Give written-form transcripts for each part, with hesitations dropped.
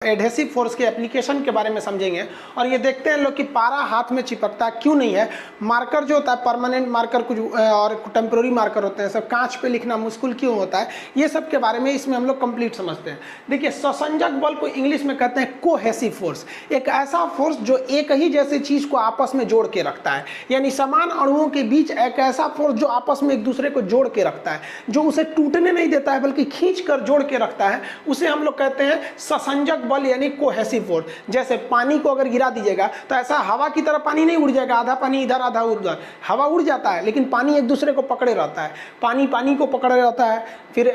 Adhesive force के application के बारे में समझेंगे और ये देखते हैं लोग कि पारा हाथ में चिपकता क्यों नहीं है। मार्कर जो होता है परमानेंट मार्कर कुछ और टेम्प्रोरी मार्कर होते हैं, सब कांच पे लिखना मुश्किल क्यों होता है, ये सब के बारे में इसमें हम लोग कंप्लीट समझते हैं। देखिए, ससंजक बल को इंग्लिश में कहते हैं कोहेसिव फोर्स। एक ऐसा फोर्स जो एक ही जैसे चीज को आपस में जोड़ के रखता है, यानी समान अणुओं के बीच एक ऐसा फोर्स जो आपस में एक दूसरे को जोड़ के रखता है, जो उसे टूटने नहीं देता है बल्कि खींच कर जोड़ के रखता है, उसे हम लोग कहते हैं ससंजक बल यानी कोहेसिव फोर्स। जैसे पानी को अगर गिरा दीजिएगा तो ऐसा हवा की तरह पानी नहीं उड़ जाएगा, आधा पानी इधर आधा उधर, हवा उड़ जाता है लेकिन पानी एक दूसरे को पकड़े रहता है, पानी पानी को पकड़े रहता है, फिर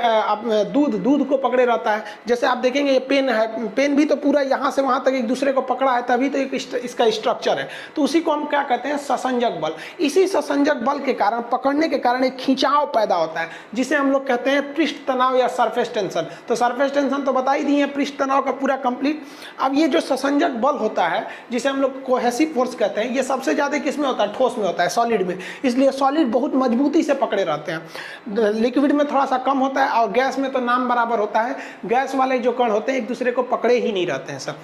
दूध दूध को पकड़े रहता है। जैसे आप देखेंगे ये पेन है, पेन भी तो पूरा यहाँ से वहाँ तक एक दूसरे को पकड़ा है, तभी तो एक इसका स्ट्रक्चर है। तो उसी को हम क्या कहते हैं, ससंजक बल। इसी ससंजक बल के कारण, पकड़ने के कारण एक खिंचाव पैदा होता है, जिसे हम लोग कहते हैं पृष्ठ तनाव या सरफेस टेंशन। तो सरफेस टेंशन तो बता ही दिए, पृष्ठ तनाव का पूरा कंप्लीट। अब ये जो ससंजक बल होता है जिसे हम लोग कोहेसिव फोर्स कहते हैं, ये सबसे ज्यादा किसमें होता है, ठोस में होता है, सॉलिड में। इसलिए सॉलिड बहुत मजबूती से पकड़े रहते हैं, लिक्विड में थोड़ा सा कम होता है और गैस में तो नाम बराबर होता है। गैस वाले जो कण होते हैं एक दूसरे को पकड़े ही नहीं रहते हैं सब।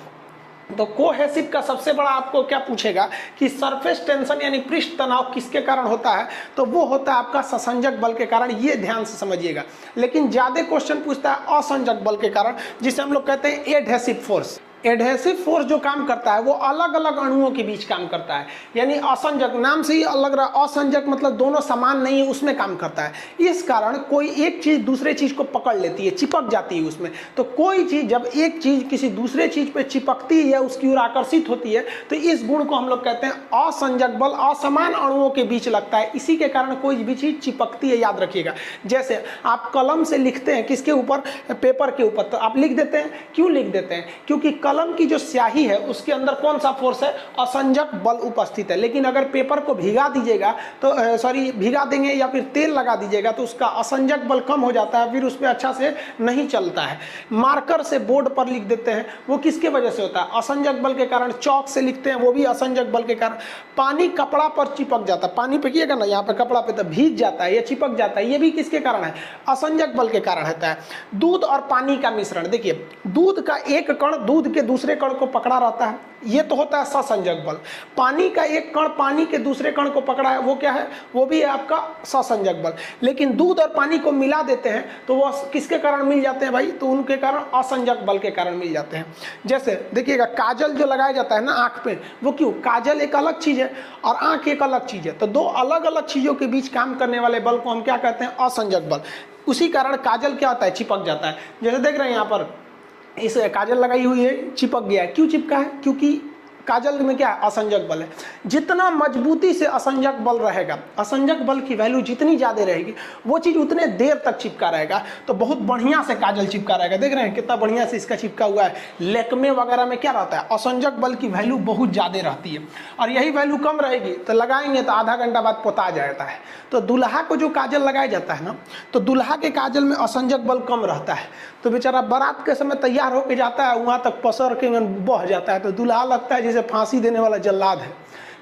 तो कोहेसिव का सबसे बड़ा आपको क्या पूछेगा कि सरफेस टेंशन यानी पृष्ठ तनाव किसके कारण होता है, तो वो होता है आपका ससंजक बल के कारण। ये ध्यान से समझिएगा। लेकिन ज्यादा क्वेश्चन पूछता है असंजक बल के कारण, जिसे हम लोग कहते हैं एडहेसिव फोर्स। एडहेसिव फोर्स जो काम करता है वो अलग अलग अणुओं के बीच काम करता है, यानी असंजक, नाम से ही अलग रहा, असंजक मतलब दोनों समान नहीं है, उसमें काम करता है। इस कारण कोई एक चीज दूसरे चीज को पकड़ लेती है, चिपक जाती है उसमें। तो कोई चीज जब एक चीज किसी दूसरे चीज पे चिपकती है या उसकी ओर आकर्षित होती है, तो इस गुण को हम लोग कहते हैं असंजक बल। असमान अणुओं के बीच लगता है, इसी के कारण कोई भी चीज चिपकती है, याद रखिएगा। जैसे आप कलम से लिखते हैं, किसके ऊपर, पेपर के ऊपर, तो आप लिख देते हैं। क्यों लिख देते हैं, क्योंकि कलम की जो स्याही है उसके अंदर कौन सा फोर्स है, असंजक बल उपस्थित है। लेकिन अगर पेपर को भिगा दीजिएगा तो भिगा देंगे या फिर तेल लगा दीजिएगा तो उसका असंजक बल कम हो जाता है, फिर उसमें अच्छा से नहीं चलता है। मार्कर से बोर्ड पर लिख देते हैं, वो किसके वजह से होता है, असंजक बल के कारण। चौक से लिखते हैं, वो भी असंजक बल के कारण। पानी कपड़ा पर चिपक जाता है, पानी पे किएगा ना यहाँ पे कपड़ा पे, तो भीग जाता है या चिपक जाता है, ये भी किसके कारण है, असंजक बल के कारण होता है। दूध और पानी का मिश्रण, देखिए दूध का एक कण दूध के दूसरे कण को पकड़ा रहता है, ये तो होता है ससंजक बल। पानी का एक कण पानी के दूसरे कण को पकड़ा है, वो क्या है, वो भी है आपका ससंजक बल। लेकिन दूध और पानी को मिला देते हैं तो वो किसके कारण मिल जाते हैं भाई, तो उनके कारण असंजक बल के कारण मिल जाते हैं। जैसे देखिएगा काजल जो लगाया जाता है ना आंख पे, वो क्यों, काजल एक अलग चीज है और आंख एक अलग चीज है, तो दो अलग अलग चीजों के बीच काम करने वाले बल को हम क्या कहते हैं, असंजक बल। उसी कारण काजल क्या होता है, चिपक जाता है। जैसे देख रहे हैं यहाँ पर इस काजल लगाई हुई है, चिपक गया है। क्यों चिपका है, क्योंकि काजल में क्या है, असंजक बल है। जितना मजबूती से असंजक बल रहेगा, असंजक बल की वैल्यू जितनी ज्यादा रहेगी, वो चीज उतने देर तक चिपका रहेगा। तो बहुत बढ़िया से काजल चिपका रहेगा, देख रहे हैं कितना बढ़िया से इसका चिपका हुआ है। लेकमे वगैरह में क्या रहता है, असंजक बल की वैल्यू बहुत ज्यादा रहती है, और यही वैल्यू कम रहेगी तो लगाएंगे तो आधा घंटा बाद पोता जाता है। तो दूल्हा को जो काजल लगाया जाता है ना, तो दूल्हा के काजल में असंजक बल कम रहता है, तो बेचारा बारात के समय तैयार होकर जाता है, वहां तक पसर के बह जाता है, तो दूल्हा लगता है जैसे फांसी देने वाला जल्लाद है।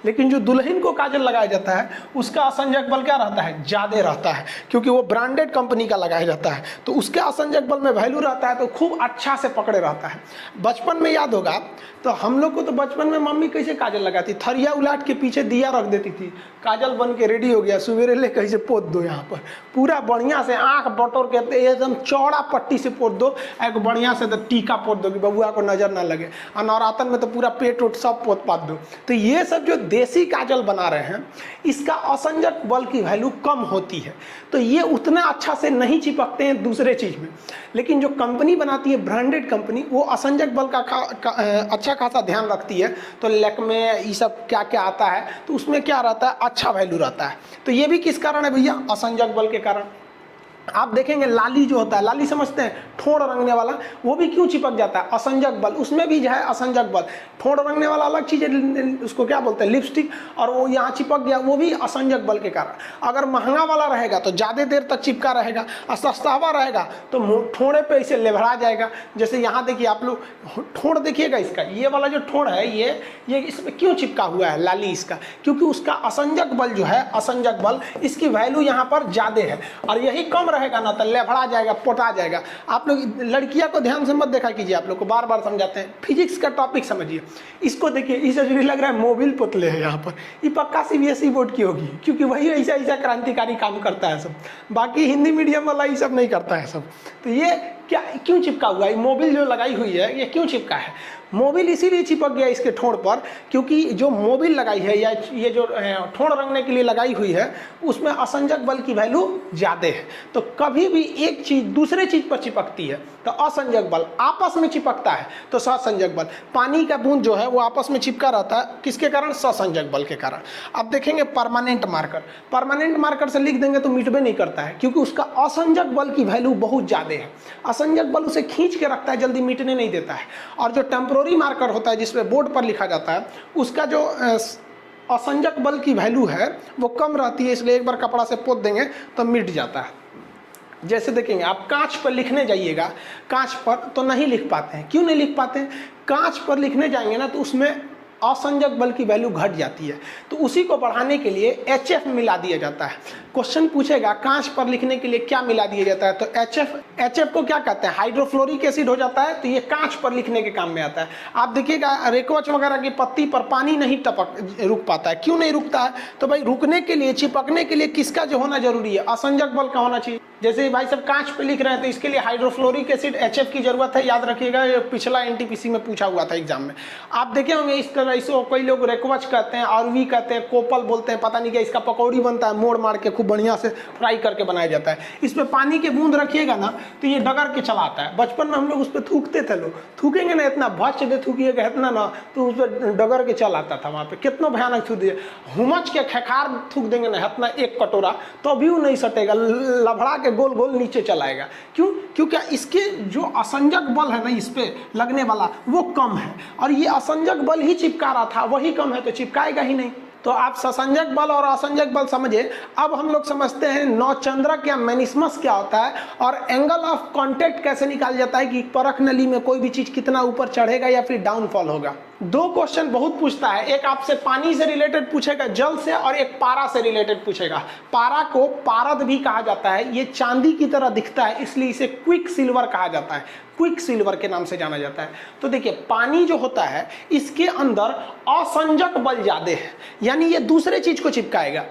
लेकिन जो दुल्हन को काजल लगाया जाता है उसका असंजक बल क्या रहता है, ज्यादा रहता है, क्योंकि वो ब्रांडेड कंपनी का लगाया जाता है, तो उसके असंजक बल में वैल्यू रहता है, तो खूब अच्छा से पकड़े रहता है। बचपन में याद होगा तो हम लोग को तो बचपन में मम्मी कैसे काजल लगाती, थरिया उलाट के पीछे दिया रख देती थी, काजल बन के रेडी हो गया, सवेरे ले कैसे पोत दो, यहाँ पर पूरा बढ़िया से आंख बटोर के एकदम चौड़ा पट्टी से पोत दो, एक बढ़िया से टीका पोत दो कि बबुआ को नजर ना लगे, और नवरातन में तो पूरा पेट उट सब पोत पात दो। तो ये सब जो देसी काजल बना रहे हैं, इसका असंजक बल की वैल्यू कम होती है, तो ये उतना अच्छा से नहीं चिपकते हैं दूसरे चीज में। लेकिन जो कंपनी बनाती है, ब्रांडेड कंपनी, वो असंजक बल का अच्छा खासा ध्यान रखती है। तो लेकमे ये सब क्या क्या आता है, तो उसमें क्या रहता है, अच्छा वैल्यू रहता है। तो ये भी किस कारण है भैया, असंजक बल के कारण। आप देखेंगे लाली जो होता है, लाली समझते हैं, ठोड़ रंगने वाला, वो भी क्यों चिपक जाता है, असंजक बल, उसमें भी जो है असंजक बल। ठोड़ रंगने वाला अलग चीज है, उसको क्या बोलते हैं, लिपस्टिक, और वो यहाँ चिपक गया, वो भी असंजक बल के कारण। अगर महंगा वाला रहेगा तो ज्यादा देर तक चिपका रहेगा, और सस्ता वाला रहेगा तो ठोड़े पे इसे लेभरा जाएगा। जैसे यहाँ देखिए आप लोग ठोड़ देखिएगा, इसका ये वाला जो ठोड़ है, ये इसमें क्यों चिपका हुआ है लाली इसका, क्योंकि उसका असंजक बल जो है, असंजक बल, इसकी वैल्यू यहाँ पर ज्यादा है, और यही कम रहेगा ना तो लेफड़ा जाएगा, पोटा जाएगा। आप लोग लड़कियां को ध्यान से मत देखा कीजिए, आप लोग को बार बार समझाते हैं। फिजिक्स का टॉपिक समझिए, इसको देखिए, इसे जो लग रहा है मोबिल पुतले है यहाँ पर, ये पक्का सीबीएसई बोर्ड की होगी, क्योंकि वही ऐसा ऐसा क्रांतिकारी काम करता है सब, बाकी हिंदी मीडियम वाला ये सब नहीं करता है सब। तो ये क्या क्यों चिपका हुआ है? मोबिल जो लगाई हुई है ये क्यों चिपका है? मोबिल इसीलिए चिपक गया इसके ठोड़ पर, क्योंकि जो मोबिल लगाई है या ये जो ठोड़ रंगने के लिए लगाई हुई है उसमें असंजक बल की वैल्यू ज़्यादा है। तो कभी भी एक चीज़ दूसरे चीज़ पर चिपकती है तो असंजक बल, आपस में चिपकता है तो ससंजक बल। पानी का बूंद जो है वो आपस में चिपका रहता है, किसके कारण? ससंजक बल के कारण। अब देखेंगे परमानेंट मार्कर, परमानेंट मार्कर से लिख देंगे तो मिटबे नहीं करता है, क्योंकि उसका असंजक बल की वैल्यू बहुत ज़्यादा है। असंजक बल उसे खींच के रखता है, जल्दी मिटने नहीं देता है। और जो टेम्पोररी मार्कर होता है जिसमें बोर्ड पर लिखा जाता है, उसका जो असंजक बल की वैल्यू है वो कम रहती है, इसलिए एक बार कपड़ा से पोत देंगे तो मिट जाता है। जैसे देखेंगे आप कांच पर लिखने जाइएगा, कांच पर तो नहीं लिख पाते हैं। क्यों नहीं लिख पाते हैं? कांच पर लिखने जाएंगे ना तो उसमें असंजक बल की वैल्यू घट जाती है, तो उसी को बढ़ाने के लिए HF मिला दिया जाता है। क्वेश्चन पूछेगा कांच पर लिखने के लिए क्या मिला दिया जाता है, तो HF को क्या कहते हैं? हाइड्रोफ्लोरिक एसिड हो जाता है, तो ये कांच पर लिखने के काम में आता है। आप देखिएगा रेकवच वगैरह की पत्ती पर पानी नहीं रुक पाता है। क्यों नहीं रुकता है? तो भाई रुकने के लिए, चिपकने के लिए किसका जो होना जरूरी है? असंजक बल का होना चाहिए। जैसे भाई सब कांच पे लिख रहे हैं तो इसके लिए हाइड्रोफ्लोरिक एसिड HF की जरूरत है, याद रखिएगा, ये पिछला NTPC में पूछा हुआ था एग्जाम में। आप देखे होंगे इस तरह, इसको कोई लोग रेकवच कहते हैं, आरवी कहते हैं, कोपल बोलते हैं, पता नहीं क्या, इसका पकौड़ी बनता है, मोड़ मार के खूब बढ़िया से फ्राई करके बनाया जाता है। इस पर पानी के बूंद रखिएगा ना तो ये डगर के चलाता है। बचपन में हम लोग उस पर थूकते थे, लोग थूकेंगे ना, इतना भच दे थूकिएगा इतना ना तो उस पर डगर के चलाता था। वहाँ पे कितना भयानक थूक दिए, हुमच के खेखार थूक देंगे ना इतना एक कटोरा तो भी वो नहीं सटेगा, लभड़ा के गोल गोल नीचे चलाएगा। क्यों? क्योंकि इसके जो असंजक बल है ना इस पे लगने वाला वो कम है, और ये असंजक बल ही चिपका रहा था, वही कम है तो चिपकाएगा ही नहीं। तो आप ससंजक बल और असंजक बल समझे। अब हम लोग समझते हैं नौचंद्रक या मेनिस्मस क्या होता है और एंगल ऑफ कांटेक्ट कैसे निकाल जाता है कि परख नली में कोई भी चीज कितना ऊपर चढ़ेगा या फिर डाउनफॉल होगा। दो क्वेश्चन बहुत पूछता है, एक आपसे पानी से रिलेटेड पूछेगा, जल से, और एक पारा से रिलेटेड पूछेगा। पारा को पारद भी कहा जाता है, ये चांदी की तरह दिखता है इसलिए इसे क्विक सिल्वर कहा जाता है, क्विक सिल्वर के नाम से जाना जाता है। तो देखिए पानी जो होता है इसके अंदर असंजक बल ज्यादा है, यानी ये दूसरे चीज को चिपकाएगा,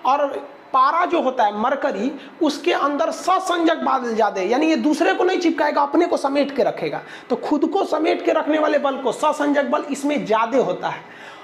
और पारा जो होता है मरकरी, उसके अंदर ससंजक बल ज्यादा है, यानी ये दूसरे को नहीं चिपकाएगा, अपने को समेट के रखेगा। तो खुद को समेट के रखने वाले बल को ससंजक बल इसमें ज्यादा होता है,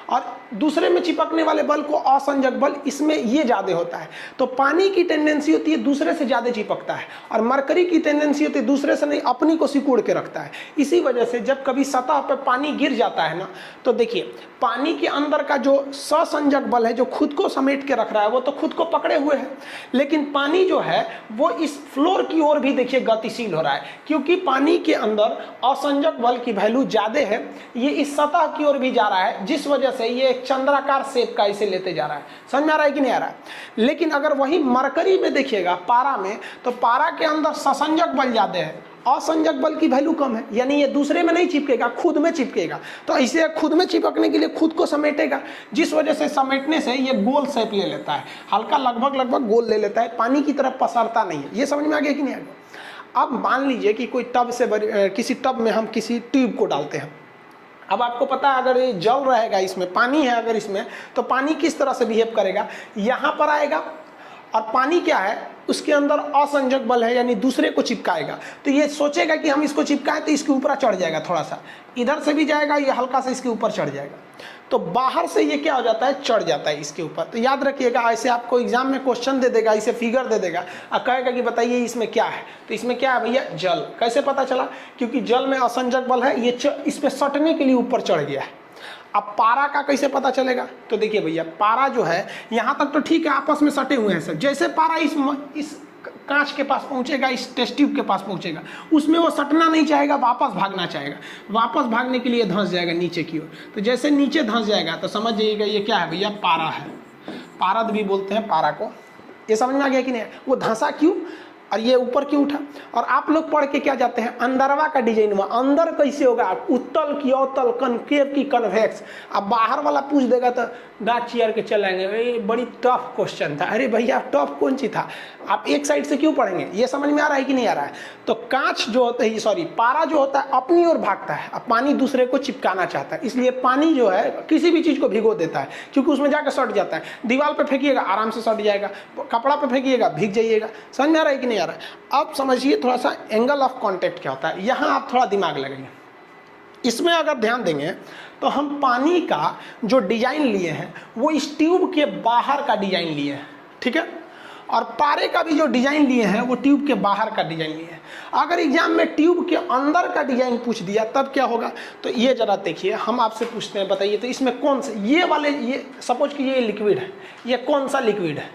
और दूसरे में चिपकने वाले बल को असंजक बल इसमें ये ज्यादा होता है। तो पानी की टेंडेंसी होती है दूसरे से ज्यादा चिपकता है, और मरकरी की टेंडेंसी होती है दूसरे से नहीं, अपनी को सिकुड़ के रखता है। इसी वजह से जब कभी सतह पर पानी गिर जाता है ना तो देखिए पानी के अंदर का जो ससंजक बल है जो खुद को समेट के रख रहा है वो तो खुद को पकड़े हुए है, लेकिन पानी जो है वो इस फ्लोर की ओर भी देखिए गतिशील हो रहा है, क्योंकि पानी के अंदर असंजक बल की वैल्यू ज्यादा है, ये इस सतह की ओर भी जा रहा है, जिस वजह से ये एक चंद्राकार शेप का इसे लेते जा रहा है। समझ में आ रहा है कि नहीं आ रहा है? लेकिन अगर वही मरकरी में देखिएगा पारा में, तो पारा के अंदर ससंजक बल ज्यादा है, असंजक बल की वैल्यू कम है, यानी ये दूसरे में नहीं चिपकेगा, खुद में चिपकेगा। तो इसे खुद में चिपकने के लिए खुद को समेटेगा, जिस वजह से समेटने से ये गोल शेप ले लेता है, हल्का लगभग गोल ले लेता है, पानी की तरफ पसरता नहीं है। ये समझ में आ गया कि नहीं आ गया? अब मान लीजिए कि कोई टब से किसी टब में हम किसी ट्यूब को डालते हैं। अब आपको पता है अगर ये जल रहेगा, इसमें पानी है अगर इसमें, तो पानी किस तरह से बिहेव करेगा, यहाँ पर आएगा, और पानी क्या है उसके अंदर असंजक बल है, यानी दूसरे को चिपकाएगा। तो ये सोचेगा कि हम इसको चिपकाएं तो इसके ऊपर चढ़ जाएगा, थोड़ा सा इधर से भी जाएगा, ये हल्का सा इसके ऊपर चढ़ जाएगा। तो बाहर से ये क्या हो जाता है, चढ़ जाता है इसके ऊपर। तो याद रखिएगा, ऐसे आपको एग्जाम में क्वेश्चन दे देगा, इसे फिगर दे देगा और कहेगा कि बताइए इसमें क्या है, तो इसमें क्या है भैया, जल। कैसे पता चला? क्योंकि जल में असंजक बल है, ये इस पे सटने के लिए ऊपर चढ़ गया है। अब पारा का कैसे पता चलेगा? तो देखिए भैया, पारा जो है यहाँ तक तो ठीक है, आपस में सटे हुए हैं सब। जैसे पारा इस कांच के पास पहुंचेगा, इस टेस्ट ट्यूब के पास पहुंचेगा, उसमें वो सटना नहीं चाहेगा, वापस भागना चाहेगा। वापस भागने के लिए धंस जाएगा नीचे की ओर। तो जैसे नीचे धंस जाएगा तो समझ जाइएगा ये क्या है भैया, पारा है। पारद भी बोलते हैं पारा को। ये समझ में आ गया कि नहीं? वो धंसा क्यों? और ये ऊपर क्यों उठा। और आप लोग पढ़ के क्या जाते हैं, अंदरवा का डिजाइन हुआ, अंदर कैसे होगा, उत्तल की अवतल, कनकेव की कन्वेक्स। अब बाहर वाला पूछ देगा तो दांत चियर के चलेंगे, ये बड़ी टफ क्वेश्चन था। अरे भैया टफ कौन सी था, आप एक साइड से क्यों पढ़ेंगे, ये समझ में आ रहा है कि नहीं आ रहा है। तो कांच जो होता है, सॉरी पारा जो होता है अपनी ओर भागता है, अब पानी दूसरे को चिपकाना चाहता है, इसलिए पानी जो है किसी भी चीज को भिगो देता है, क्योंकि उसमें जाकर सट जाता है। दीवार पे फेंकिएगा आराम से सट जाएगा, कपड़ा पे फेंकिएगा भीग जाइएगा। समझ में आ रहा है कि नहीं आ रहा है। अब समझिए थोड़ा सा एंगल ऑफ कांटेक्ट क्या होता है, यहां आप थोड़ा दिमाग लगाइए। इसमें अगर ध्यान देंगे तो हम पानी का जो डिजाइन लिए हैं वो इस ट्यूब के बाहर का डिजाइन लिए हैं, ठीक है, और पारे का भी जो डिजाइन लिए हैं वो ट्यूब के बाहर का डिजाइन लिए हैं। अगर एग्जाम में ट्यूब के अंदर का डिजाइन पूछ दिया तब क्या होगा, तो ये जरा देखिए, हम आपसे पूछते हैं बताइए तो इसमें कौन से, ये वाले, ये सपोज कि ये लिक्विड है, ये कौन सा लिक्विड है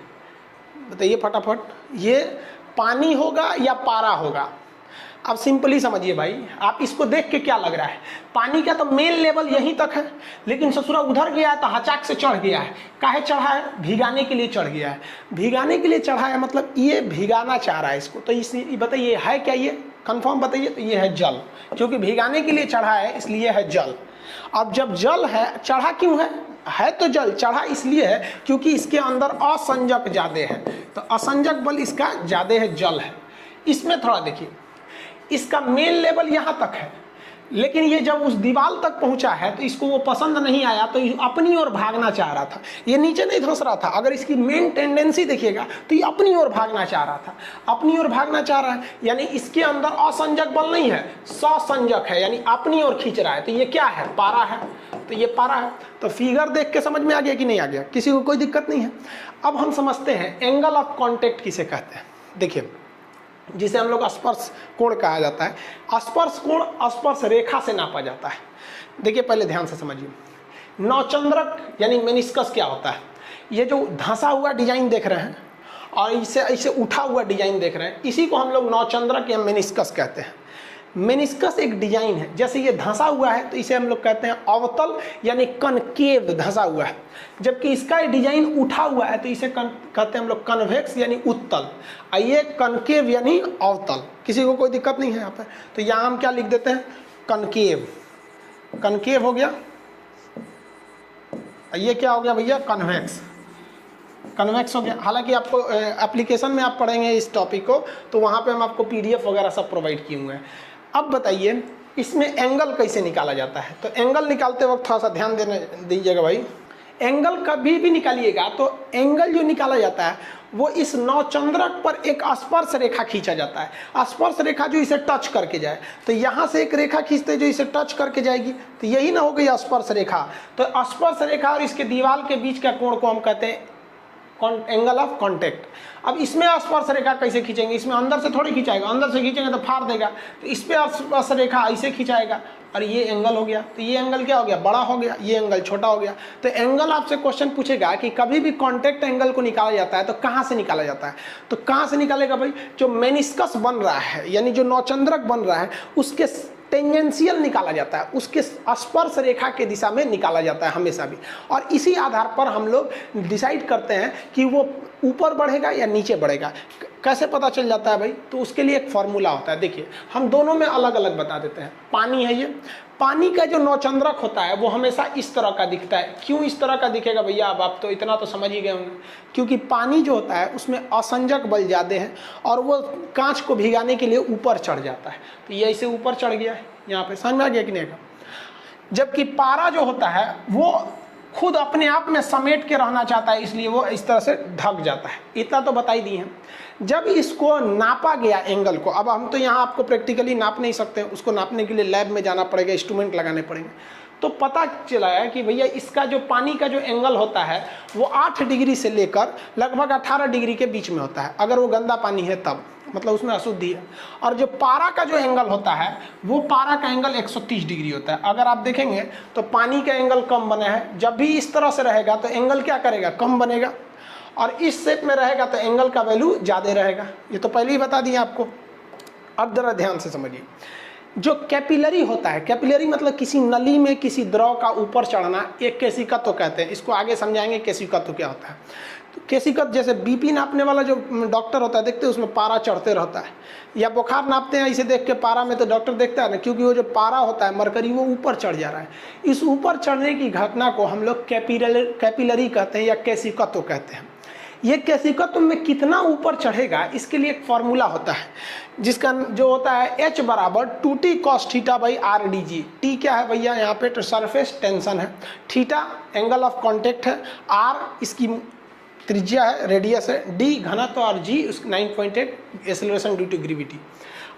बताइए फटाफट, ये पानी होगा या पारा होगा। अब सिंपली समझिए भाई, आप इसको देख के क्या लग रहा है, पानी का तो मेन लेवल यहीं तक है, लेकिन ससुरा उधर गया है तो हचाक से चढ़ गया है। काहे चढ़ा है, भिगाने के लिए चढ़ गया है। भिगाने के लिए चढ़ा है मतलब ये भिगाना चाह रहा है इसको, तो इस बताइए है क्या, ये कंफर्म बताइए। तो ये है जल, क्योंकि भिगाने के लिए चढ़ा है इसलिए है जल। अब जब जल है, चढ़ा क्यों है तो जल, चढ़ा इसलिए है क्योंकि इसके अंदर असंजक ज्यादा है, तो असंजक बल इसका ज्यादा है, जल है। इसमें थोड़ा देखिए, इसका मेन लेवल यहां तक है, लेकिन ये जब उस दीवार तक पहुंचा है तो इसको वो पसंद नहीं आया, तो ये अपनी ओर भागना चाह रहा था, ये नीचे नहीं धंस रहा था। अगर इसकी मेन टेंडेंसी देखिएगा तो ये अपनी ओर भागना चाह रहा था, अपनी ओर भागना चाह रहा है, यानी इसके अंदर असंजक बल नहीं है, ससंजक है, यानी अपनी ओर खींच रहा है। तो ये क्या है, पारा है, तो ये पारा है। तो फिगर देख के समझ में आ गया कि नहीं आ गया, किसी को कोई दिक्कत नहीं है। अब हम समझते हैं एंगल ऑफ कॉन्टेक्ट किसे कहते हैं। देखिए, जिसे हम लोग स्पर्श कोण कहा जाता है, स्पर्श कोण स्पर्श रेखा से नापा जाता है। देखिए पहले ध्यान से समझिए, नौचंद्रक यानी मेनिस्कस क्या होता है, ये जो धंसा हुआ डिजाइन देख रहे हैं और इसे उठा हुआ डिजाइन देख रहे हैं, इसी को हम लोग नौचंद्रक या मेनिस्कस कहते हैं। मेनिस्कस एक डिजाइन है, जैसे ये धंसा हुआ है तो इसे हम लोग कहते हैं अवतल यानी कनकेव, धंसा हुआ है, जबकि इसका डिजाइन उठा हुआ है तो इसे कहते हैं हम लोग कन्वेक्स यानी उत्तल, ये कनकेव यानी अवतल। किसी को कोई दिक्कत नहीं है यहाँ पे, तो यहाँ हम क्या लिख देते हैं, कनकेव, कनकेव हो गया। ये क्या हो गया भैया, कन्वेक्स, कन्वेक्स हो गया। हालांकि आपको एप्लीकेशन में आप पढ़ेंगे इस टॉपिक को, तो वहाँ पे हम आपको PDF वगैरह सब प्रोवाइड किए हुए हैं। अब बताइए इसमें एंगल कैसे निकाला जाता है। तो एंगल निकालते वक्त थोड़ा सा ध्यान देने दीजिएगा भाई, एंगल कभी भी निकालिएगा तो एंगल जो निकाला जाता है वो इस नौचंद्रक पर एक स्पर्श रेखा खींचा जाता है, स्पर्श रेखा जो इसे टच करके जाए। तो यहाँ से एक रेखा खींचते जो इसे टच करके जाएगी, तो यही ना हो गई स्पर्श रेखा। तो स्पर्श रेखा और इसके दीवार के बीच का कोण को हम कहते हैं एंगल ऑफ कॉन्टेक्ट। अब इसमें स्पर्श रेखा कैसे खींचेंगे, इसमें अंदर से थोड़ी खिंचाएगा, अंदर से खींचेंगे तो फाड़ देगा, तो इस पे स्पर्श रेखा ऐसे खिंचाएगा और ये एंगल हो गया। तो ये एंगल क्या हो गया, बड़ा हो गया, ये एंगल छोटा हो गया। तो एंगल आपसे क्वेश्चन पूछेगा कि कभी भी कॉन्टेक्ट एंगल को निकाला जाता है तो कहाँ से निकाला जाता है। तो कहाँ से निकालेगा भाई, जो मेनिस्कस बन रहा है यानी जो नौचंद्रक बन रहा है उसके टेंजेंशियल निकाला जाता है, उसके स्पर्श रेखा के दिशा में निकाला जाता है हमेशा भी। और इसी आधार पर हम लोग डिसाइड करते हैं कि वो ऊपर बढ़ेगा या नीचे बढ़ेगा। कैसे पता चल जाता है भाई, तो उसके लिए एक फॉर्मूला होता है। देखिए हम दोनों में अलग अलग बता देते हैं। पानी है, ये पानी का जो नौचंद्रक होता है वो हमेशा इस तरह का दिखता है। क्यों इस तरह का दिखेगा भैया, अब आप तो इतना तो समझ ही गए होंगे, क्योंकि पानी जो होता है उसमें असंजक बल ज्यादा है और वो कांच को भिगाने के लिए ऊपर चढ़ जाता है। तो ये ऐसे ऊपर चढ़ गया है, यहाँ पे समझ में आ गया कि नहीं। जबकि पारा जो होता है वो खुद अपने आप में समेट के रहना चाहता है, इसलिए वो इस तरह से ढक जाता है। इतना तो बता ही दिए हैं। जब इसको नापा गया एंगल को, अब हम तो यहाँ आपको प्रैक्टिकली नाप नहीं सकते, उसको नापने के लिए लैब में जाना पड़ेगा, इंस्ट्रूमेंट लगाने पड़ेंगे। तो पता चला है कि भैया इसका जो पानी का जो एंगल होता है वो 8 डिग्री से लेकर लगभग 18 डिग्री के बीच में होता है, अगर वो गंदा पानी है तब, मतलब उसमें अशुद्धि है। और जो पारा का जो एंगल होता है वो पारा का एंगल 130 डिग्री होता है। अगर आप देखेंगे तो पानी का एंगल कम बना है, जब भी इस तरह से रहेगा तो एंगल क्या करेगा, कम बनेगा, और इस शेप में रहेगा तो एंगल का वैल्यू ज़्यादा रहेगा। ये तो पहले ही बता दिया आपको। अब जरा ध्यान से समझिए, जो कैपिलरी होता है, कैपिलरी मतलब किसी नली में किसी द्रव का ऊपर चढ़ना, एक केशिका तो कहते हैं, इसको आगे समझाएंगे केशिका तो क्या होता है। तो केसिकत जैसे बीपी नापने वाला जो डॉक्टर होता है, देखते हैं उसमें पारा चढ़ते रहता है, या बुखार नापते हैं इसे देख के पारा में, तो डॉक्टर देखता है ना, क्योंकि वो जो पारा होता है मरकरी वो ऊपर चढ़ जा रहा है। इस ऊपर चढ़ने की घटना को हम लोग कैपिलरी कहते हैं या केसिकत्व कहते हैं। ये केसिकत्व में कितना ऊपर चढ़ेगा इसके लिए एक फॉर्मूला होता है, जिसका जो होता है H बराबर 2t cos theta by R D G. T क्या है भैया, यहाँ पे तो सरफेस टेंशन है, थीटा एंगल ऑफ कॉन्टेक्ट है, आर इसकी त्रिज्या है, रेडियस है, डी घनत्व और जी 9.8 एक्सेलरेशन ड्यू टू ग्रेविटी।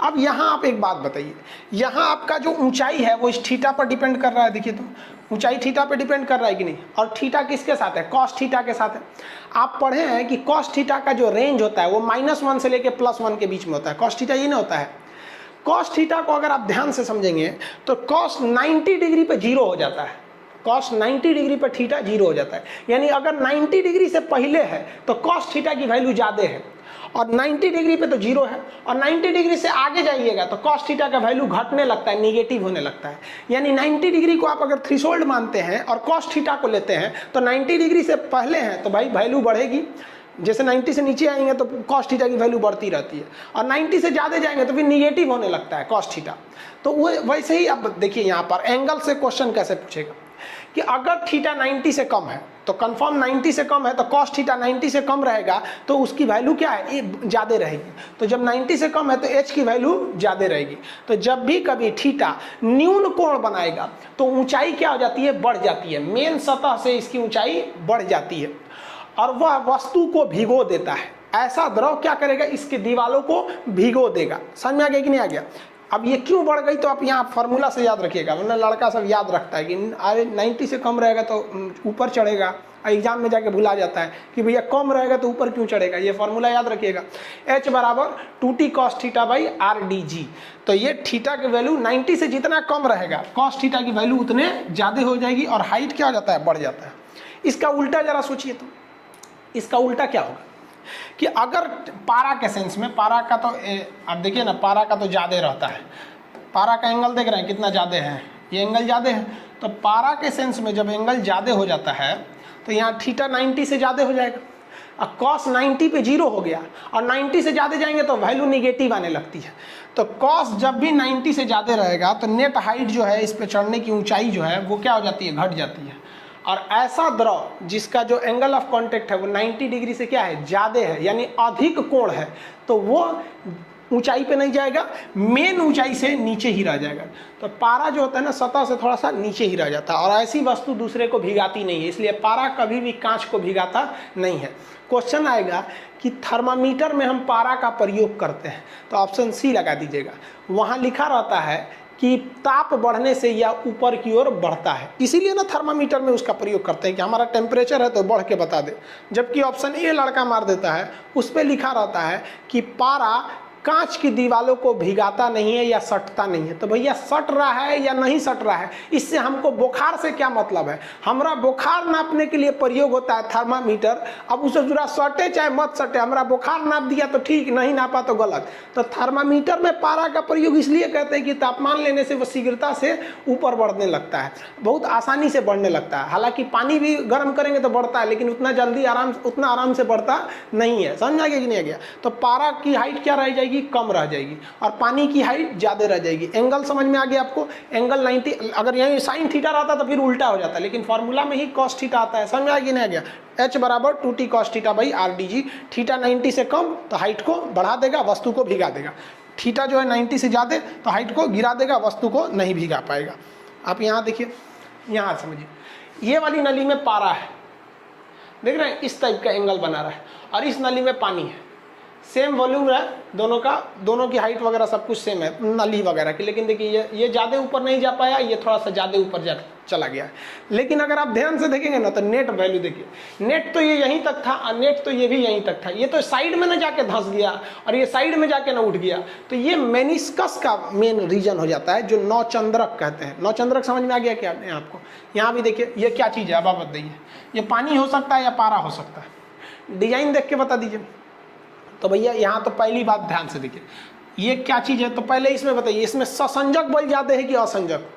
अब यहाँ आप एक बात बताइए, यहाँ आपका जो ऊंचाई है वो इस थीटा पर डिपेंड कर रहा है। देखिए तो ऊंचाई थीटा पे डिपेंड कर रहा है कि नहीं, और थीटा किसके साथ है, कॉस थीटा के साथ है। आप पढ़े हैं कि कॉस थीटा का जो रेंज होता है वो -1 से लेके +1 के बीच में होता है। कॉस थीटा ये नहीं होता है। कॉस थीटा को अगर आप ध्यान से समझेंगे तो कॉस 90 डिग्री पे 0 हो जाता है। कॉस 90 डिग्री पर थीटा 0 हो जाता है, यानी अगर 90 डिग्री से पहले है तो कॉस थीटा की वैल्यू ज़्यादा है, और 90 डिग्री पे तो 0 है, और 90 डिग्री से आगे जाइएगा तो कॉस थीटा का वैल्यू घटने लगता है, निगेटिव होने लगता है। यानी 90 डिग्री को आप अगर थ्रेशोल्ड मानते हैं और कॉस थीटा को लेते हैं तो 90 डिग्री से पहले हैं तो भाई वैल्यू बढ़ेगी, जैसे 90 से नीचे आएंगे तो कॉस थीटा की वैल्यू बढ़ती रहती है, और 90 से ज़्यादा जाएंगे तो फिर निगेटिव होने लगता है कॉस थीटा। तो वो वैसे ही अब देखिए यहाँ पर एंगल से क्वेश्चन कैसे पूछेगा कि अगर थीटा 90 से कम है तो कंफर्म 90 से कम है तो कॉस थीटा 90 से कम रहेगा तो उसकी वैल्यू क्या है, ये ज़्यादा रहेगी। तो जब 90 से कम है तो एच की वैल्यू ज़्यादा रहेगी। तो जब भी कभी थीटा न्यून कोण बनाएगा तो ऊंचाई क्या हो जाती है, बढ़ जाती है, मेन सतह से इसकी ऊंचाई बढ़ जाती है और वह वस्तु को भिगो देता है। ऐसा द्रव क्या करेगा, इसके दीवालों को भिगो देगा। समझ में आ गया कि नहीं आ गया। अब ये क्यों बढ़ गई तो आप यहाँ फार्मूला से याद रखिएगा, वरना लड़का सब याद रखता है कि अरे 90 से कम रहेगा तो ऊपर चढ़ेगा, एग्जाम में जाके भुला जाता है कि भैया कम रहेगा तो ऊपर क्यों चढ़ेगा। ये फार्मूला याद रखिएगा, H बराबर 2t cos theta by R D G. तो ये थीटा की वैल्यू 90 से जितना कम रहेगा cos थीटा की वैल्यू उतने ज़्यादा हो जाएगी और हाइट क्या हो जाता है, बढ़ जाता है। इसका उल्टा जरा सोचिए तो, इसका उल्टा क्या होगा कि अगर पारा के सेंस में, पारा का तो आप देखिए ना, पारा का तो ज़्यादा रहता है, पारा का एंगल देख रहे हैं कितना ज़्यादा है, ये एंगल ज़्यादा है। तो पारा के सेंस में जब एंगल ज़्यादा हो जाता है तो यहाँ थीटा 90 से ज़्यादा हो जाएगा, और कॉस 90 पे 0 हो गया, और 90 से ज़्यादा जाएंगे तो वैल्यू निगेटिव आने लगती है। तो कॉस जब भी 90 से ज़्यादा रहेगा तो नेट हाइट जो है, इस पर चढ़ने की ऊंचाई जो है वो क्या हो जाती है, घट जाती है। और ऐसा द्रव जिसका जो एंगल ऑफ कांटेक्ट है वो 90 डिग्री से क्या है, ज़्यादा है, यानी अधिक कोण है, तो वो ऊंचाई पे नहीं जाएगा, मेन ऊंचाई से नीचे ही रह जाएगा। तो पारा जो होता है ना, सतह से थोड़ा सा नीचे ही रह जाता है, और ऐसी वस्तु दूसरे को भिगाती नहीं है, इसलिए पारा कभी भी कांच को भिगाता नहीं है। क्वेश्चन आएगा कि थर्मामीटर में हम पारा का प्रयोग करते हैं, तो ऑप्शन सी लगा दीजिएगा। वहाँ लिखा रहता है कि ताप बढ़ने से या ऊपर की ओर बढ़ता है, इसीलिए ना थर्मामीटर में उसका प्रयोग करते हैं कि हमारा टेम्परेचर है तो बढ़ के बता दे। जबकि ऑप्शन ए लड़का मार देता है, उस पर लिखा रहता है कि पारा कांच की दीवालों को भिगाता नहीं है या सटता नहीं है। तो भैया सट रहा है या नहीं सट रहा है, इससे हमको बुखार से क्या मतलब है। हमारा बुखार नापने के लिए प्रयोग होता है थर्मामीटर, अब उसे जुड़ा सटे चाहे मत सटे, हमारा बुखार नाप दिया तो ठीक, नहीं नापा तो गलत। तो थर्मामीटर में पारा का प्रयोग इसलिए कहते हैं कि तापमान लेने से वो शीघ्रता से ऊपर बढ़ने लगता है, बहुत आसानी से बढ़ने लगता है। हालांकि पानी भी गर्म करेंगे तो बढ़ता है, लेकिन उतना जल्दी उतना आराम से बढ़ता नहीं है। समझ आ गया कि नहीं आ गया। तो पारा की हाइट क्या रह जाएगी, कम रह जाएगी, और पानी की हाइट ज्यादा रह जाएगी। एंगल समझ में आ गया आपको, एंगल 90, अगर यहीं साइन थीटा रहता तो फिर उल्टा हो जाता, लेकिन फॉर्मूला में ही कॉस थीटा आता है। समझ में आ गया नहीं आ गया। H बराबर 2t cos theta by R D G. Theta 90 से कम तो हाइट को बढ़ा देगा, वस्तु को भिगा देगा। थीटा जो है 90 से ज्यादा तो हाइट को गिरा देगा, वस्तु को नहीं भिगा पाएगा। आप यहाँ देखिए, यहाँ समझिए, ये वाली नली में पारा है, देख रहे हैं, इस टाइप का एंगल बना रहा है, और इस नली में पानी है, सेम वॉल्यूम है दोनों का, दोनों की हाइट वगैरह सब कुछ सेम है नली वगैरह की। लेकिन देखिए ये ज़्यादा ऊपर नहीं जा पाया, ये थोड़ा सा ज़्यादा ऊपर जा चला गया है। लेकिन अगर आप ध्यान से देखेंगे ना तो नेट वैल्यू देखिए, नेट तो ये यहीं तक था और नेट तो ये भी यहीं तक था, ये तो साइड में ना जाके धंस गया और ये साइड में जाके ना उठ गया। तो ये मेनिस्कस का मेन रीजन हो जाता है, जो नौचंद्रक कहते हैं। नौचंद्रक समझ में आ गया क्या आपको। यहाँ भी देखिए ये क्या चीज़ है, अब आप बताइए, ये पानी हो सकता है या पारा हो सकता है, डिजाइन देख के बता दीजिए। तो भैया यहाँ तो पहली बात ध्यान से देखिए, ये क्या चीज़ है, तो पहले इसमें बताइए, इसमें ससंजक बल ज़्यादा है कि असंजक।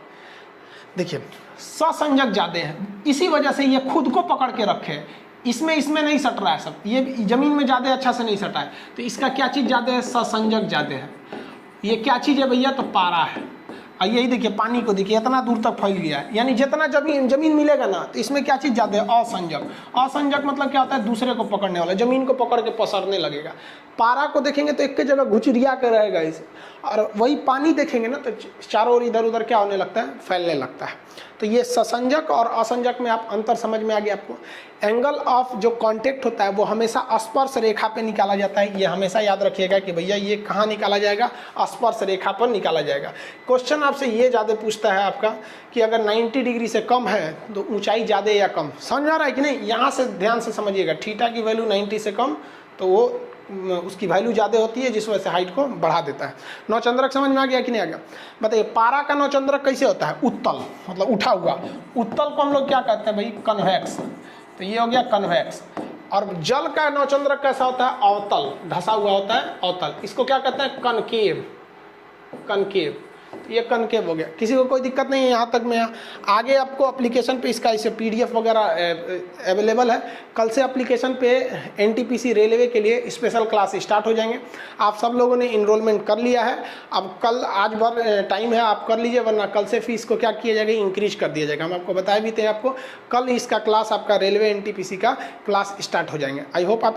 देखिए ससंजक ज़्यादा है, इसी वजह से ये खुद को पकड़ के रखे, इसमें इसमें नहीं सट रहा है सब, ये जमीन में ज़्यादा अच्छा से नहीं सटा है, तो इसका क्या चीज़ ज़्यादा है, ससंजक ज़्यादा है। ये क्या चीज़ है भैया, तो पारा है। और यही देखिए पानी को देखिए इतना दूर तक फैल गया है, यानी जितना जमीन मिलेगा ना, तो इसमें क्या चीज़ ज़्यादा है, असंजक। असंजक मतलब क्या होता है, दूसरे को पकड़ने वाला, जमीन को पकड़ के पसरने लगेगा। पारा को देखेंगे तो एक जगह घुचरिया के रहेगा इसे, और वही पानी देखेंगे ना तो चारों ओर इधर उधर क्या होने लगता है, फैलने लगता है। तो ये ससंजक और असंजक में आप अंतर समझ में आ गया आपको। एंगल ऑफ जो कांटेक्ट होता है वो हमेशा स्पर्श रेखा पे निकाला जाता है, ये हमेशा याद रखिएगा कि भैया ये कहाँ निकाला जाएगा, स्पर्श रेखा पर निकाला जाएगा। क्वेश्चन आपसे ये ज़्यादा पूछता है आपका कि अगर 90 डिग्री से कम है तो ऊंचाई ज़्यादा या कम, समझ आ रहा है कि नहीं, यहाँ से ध्यान से समझिएगा। थीटा की वैल्यू 90 से कम तो वो उसकी वैल्यू ज़्यादा होती है, जिस वजह से हाइट को बढ़ा देता है। नौचंद्रक समझ में आ गया कि नहीं आ गया, बताइए। पारा का नौचंद्रक कैसे होता है, उत्तल मतलब उठा हुआ। उत्तल को हम लोग क्या कहते हैं भाई, कन्वेक्स, तो ये हो गया कन्वेक्स। और जल का नौचंद्रक कैसा होता है, अवतल, धसा हुआ होता है, अवतल। इसको क्या कहते हैं, कनकेव। कनकेव, ये कनकेव हो गया। किसी को कोई दिक्कत नहीं है यहाँ तक में। आगे आपको एप्लीकेशन पे इसका इसे PDF वगैरह अवेलेबल है। कल से एप्लीकेशन पे NTPC रेलवे के लिए स्पेशल क्लास स्टार्ट हो जाएंगे। आप सब लोगों ने इनरोलमेंट कर लिया है, अब कल आज भर टाइम है, आप कर लीजिए, वरना कल से फीस को क्या किया जाएगा, इंक्रीज कर दिया जाएगा। हम आपको बताए भी थे, आपको कल इसका क्लास आपका रेलवे NTPC का क्लास स्टार्ट हो जाएंगे। आई होप आप